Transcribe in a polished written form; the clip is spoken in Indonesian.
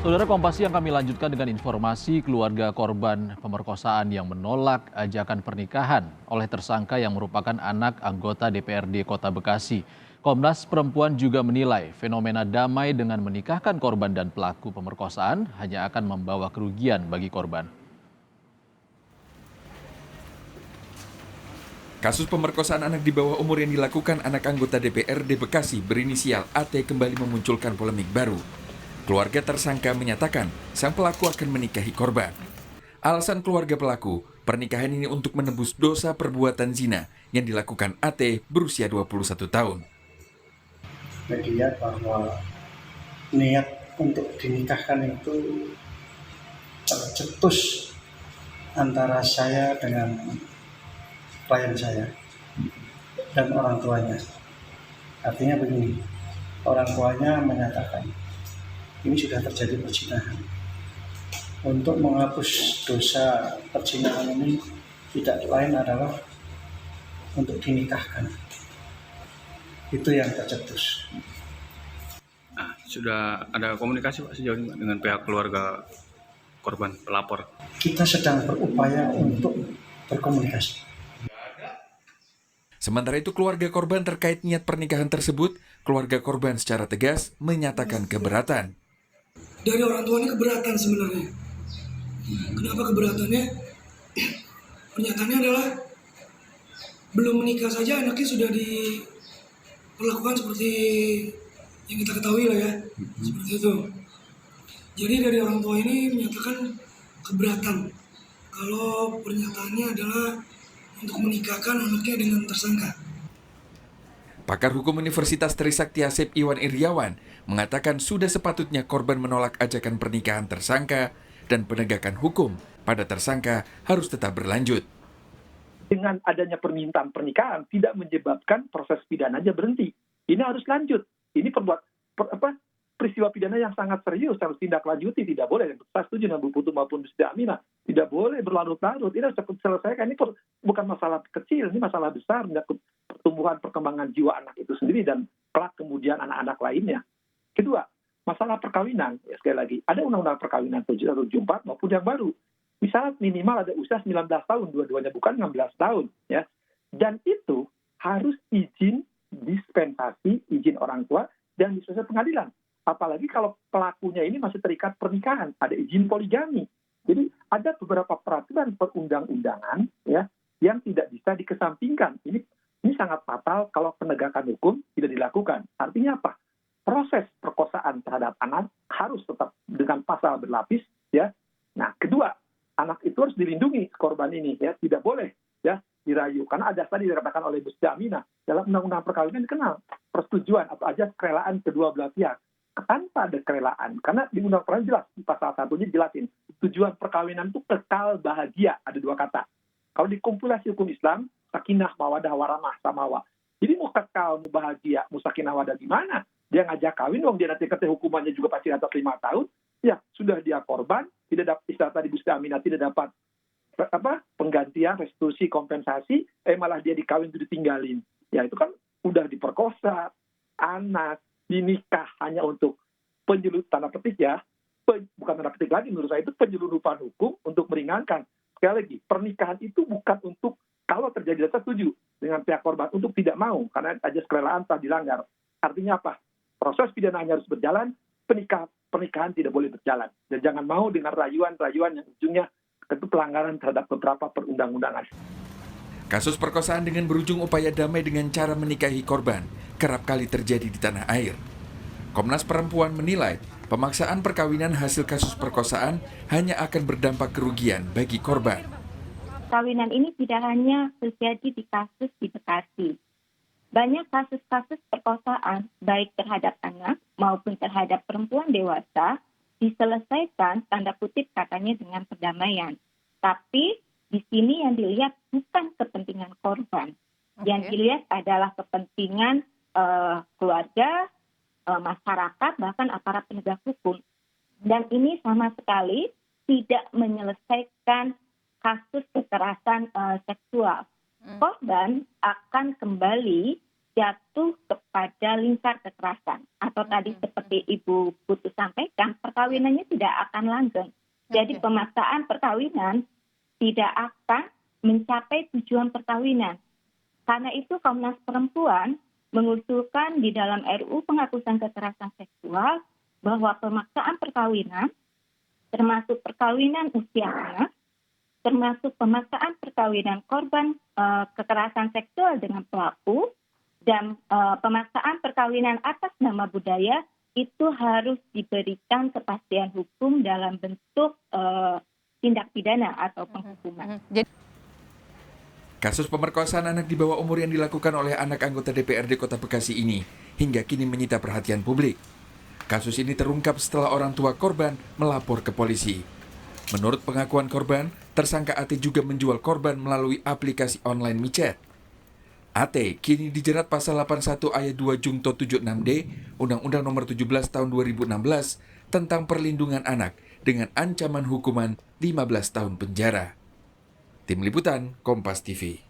Saudara Kompasi yang kami lanjutkan dengan informasi keluarga korban pemerkosaan yang menolak ajakan pernikahan oleh tersangka yang merupakan anak anggota DPRD Kota Bekasi. Komnas Perempuan juga menilai fenomena damai dengan menikahkan korban dan pelaku pemerkosaan hanya akan membawa kerugian bagi korban. Kasus pemerkosaan anak di bawah umur yang dilakukan anak anggota DPRD Bekasi berinisial AT kembali memunculkan polemik baru. Keluarga tersangka menyatakan sang pelaku akan menikahi korban. Alasan keluarga pelaku, pernikahan ini untuk menebus dosa perbuatan zina yang dilakukan AT berusia 21 tahun. Media bahwa niat untuk dinikahkan itu tercetus antara saya dengan klien saya dan orang tuanya. Artinya begini, orang tuanya menyatakan ini sudah terjadi perzinahan. Untuk menghapus dosa perzinahan ini tidak lain adalah untuk dinikahkan. Itu yang tercetus. Nah, sudah ada komunikasi Pak sejauh ini dengan pihak keluarga korban pelapor? Kita sedang berupaya untuk berkomunikasi. Sementara itu keluarga korban terkait niat pernikahan tersebut, keluarga korban secara tegas menyatakan keberatan. Dari orang tuanya keberatan sebenarnya. Kenapa keberatannya? Pernyataannya adalah belum menikah saja anaknya sudah diperlakukan seperti yang kita ketahui lah ya, seperti itu. Jadi dari orang tua ini menyatakan keberatan kalau pernyataannya adalah untuk menikahkan anaknya dengan tersangka. Pakar Hukum Universitas Trisakti Asep Iwan Iriawan mengatakan sudah sepatutnya korban menolak ajakan pernikahan tersangka dan penegakan hukum pada tersangka harus tetap berlanjut. Dengan adanya permintaan pernikahan tidak menyebabkan proses pidananya berhenti. Ini harus lanjut. Ini peristiwa pidana yang sangat serius, harus tindak lanjuti, tidak boleh. Saya setuju dengan Bu Putu maupun Bu Siti Aminah. Tidak boleh berlarut-larut. Ini harus diselesaikan. Ini bukan masalah kecil, ini masalah besar menyangkut pertumbuhan perkembangan jiwa anak itu sendiri dan kelak kemudian anak-anak lainnya. Kedua, masalah perkawinan. Ya, sekali lagi, ada undang-undang perkawinan 774 maupun yang baru. Misalnya minimal ada usia 19 tahun, dua-duanya bukan 16 tahun. Ya. Dan itu harus izin dispensasi, izin orang tua, dan diselesaikan pengadilan. Apalagi kalau pelakunya ini masih terikat pernikahan, ada izin poligami. Jadi ada beberapa peraturan perundang-undangan ya yang tidak bisa dikesampingkan. Ini sangat fatal kalau penegakan hukum tidak dilakukan. Artinya apa? Proses perkosaan terhadap anak harus tetap dengan pasal berlapis ya. Nah, kedua, anak itu harus dilindungi korban ini ya, tidak boleh ya dirayu. Karena ada tadi dikatakan oleh Bu Siti Aminah dalam undang-undang perkawinan dikenal persetujuan atau ajas kerelaan kedua belah pihak. Tanpa ada kerelaan, karena di undang perkawinan jelas di pasal 1-nya jelasin tujuan perkawinan itu kekal bahagia, ada dua kata. Kalau di kompilasi hukum Islam sakinah mawadah warahmah samawa. Jadi mau kekal, mau bahagia, mau sakinah wadah gimana? Dia ngajak kawin dong, dia nanti katanya hukumannya juga pasti atas 5 tahun. Ya, sudah dia korban, tidak dapat istilah tadi Bu Siti Aminah tidak dapat penggantian, restitusi, kompensasi, malah dia dikawin itu ditinggalin. Ya itu kan udah diperkosa, anak, dinikah hanya untuk tanda petik ya, bukan tanda petik lagi menurut saya itu penyeludupan hukum untuk meringankan. Sekali lagi, pernikahan itu bukan untuk kalau terjadi saya setuju dengan pihak korban untuk tidak mau karena ajas kerelaan telah dilanggar. Artinya apa? Proses pidananya harus berjalan, pernikahan tidak boleh berjalan. Dan jangan mau dengan rayuan-rayuan yang ujungnya tentu pelanggaran terhadap beberapa perundang-undangan. Kasus perkosaan dengan berujung upaya damai dengan cara menikahi korban kerap kali terjadi di tanah air. Komnas Perempuan menilai pemaksaan perkawinan hasil kasus perkosaan hanya akan berdampak kerugian bagi korban. Perkawinan ini tidak hanya terjadi di kasus di Bekasi. Banyak kasus-kasus perkosaan baik terhadap anak maupun terhadap perempuan dewasa diselesaikan tanda kutip katanya dengan perdamaian. Tapi di sini yang dilihat bukan kepentingan korban. Yang dilihat adalah kepentingan keluarga, masyarakat, bahkan aparat penegak hukum. Dan ini sama sekali tidak menyelesaikan kasus kekerasan seksual. Korban akan kembali jatuh kepada lingkar kekerasan. Atau tadi seperti Ibu Putu sampaikan, perkawinannya tidak akan langgeng. Jadi pemaksaan perkawinan tidak akan mencapai tujuan perkawinan. Karena itu Komnas Perempuan mengusulkan di dalam RUU Penghapusan Kekerasan Seksual bahwa pemaksaan perkawinan, termasuk perkawinan usia anak, termasuk pemaksaan perkawinan korban kekerasan seksual dengan pelaku, dan pemaksaan perkawinan atas nama budaya itu harus diberikan kepastian hukum dalam bentuk tindak pidana atau penghukuman. Kasus pemerkosaan anak di bawah umur yang dilakukan oleh anak anggota DPRD Kota Bekasi ini hingga kini menyita perhatian publik. Kasus ini terungkap setelah orang tua korban melapor ke polisi. Menurut pengakuan korban, tersangka AT juga menjual korban melalui aplikasi online micet. AT kini dijerat pasal 81 ayat 2 Jungto 76D Undang-Undang Nomor 17 Tahun 2016 tentang perlindungan anak dengan ancaman hukuman 15 tahun penjara. Tim Liputan, Kompas TV.